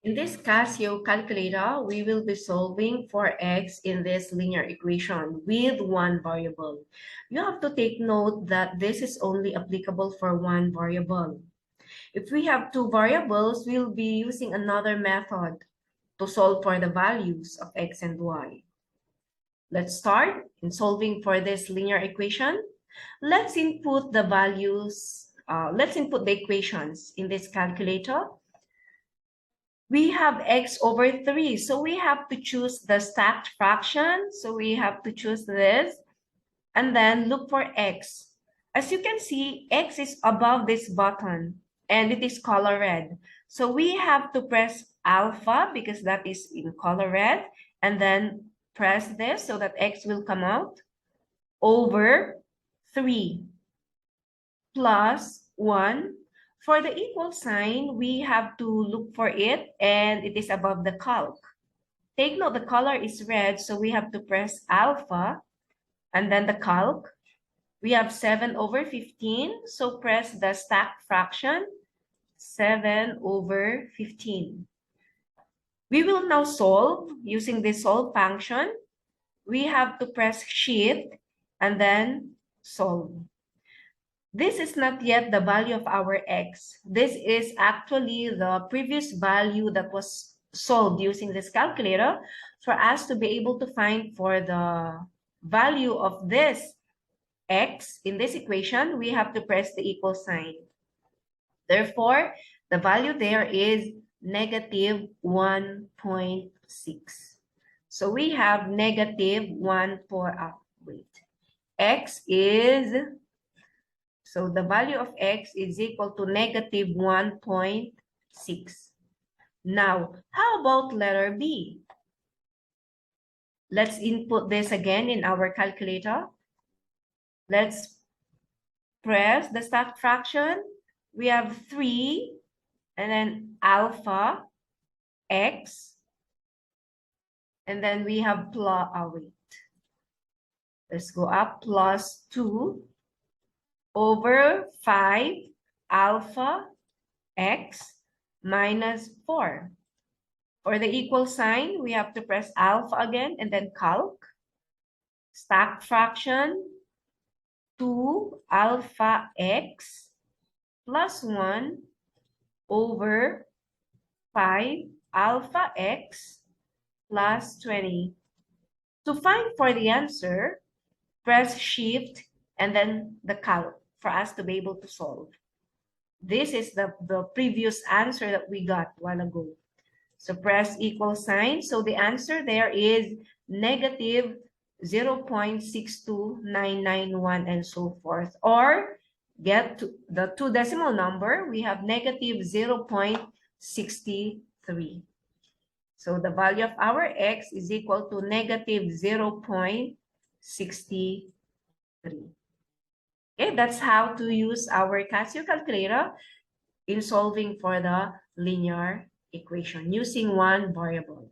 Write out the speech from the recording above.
In this Casio calculator, we will be solving for x in this linear equation with one variable. You have to take note that this is only applicable for one variable. If we have two variables, we'll be using another method to solve for the values of x and y. Let's start in solving for this linear equation. Let's input the values, let's input the equations in this calculator. We have x over 3, so we have to choose the stacked fraction. So we have to choose this and then look for x. As you can see, x is above this button and it is color red. So we have to press alpha because that is in color red, and then press this so that x will come out over 3 plus 1. For the equal sign, we have to look for it, and it is above the calc. Take note, the color is red, so we have to press alpha, and then the calc. We have 7 over 15, so press the stacked fraction, 7 over 15. We will now solve using the solve function. We have to press shift and then solve. This is not yet the value of our x. This is actually the previous value that was solved using this calculator. For us to be able to find for the value of this x in this equation, we have to press the equal sign. Therefore, the value there is negative 1.6. So we have negative 1 x is, so the value of x is equal to negative 1.6. Now, how about letter B? Let's input this again in our calculator. Let's press the stacked fraction. We have 3 and then alpha x, and then we have wait. Let's go up, plus 2 over 5 alpha x minus 4. For the equal sign, we have to press alpha again and then calc. Stacked fraction, 2 alpha x plus 1 over 5 alpha x plus 20. To find for the answer, press shift and then the calc for us to be able to solve. This is the previous answer that we got a while ago. So press equal sign. So the answer there is negative 0.62991 and so forth. Or get to the two decimal number, we have negative 0.63. So the value of our x is equal to negative 0.63. Okay, that's how to use our Casio calculator in solving for the linear equation using one variable.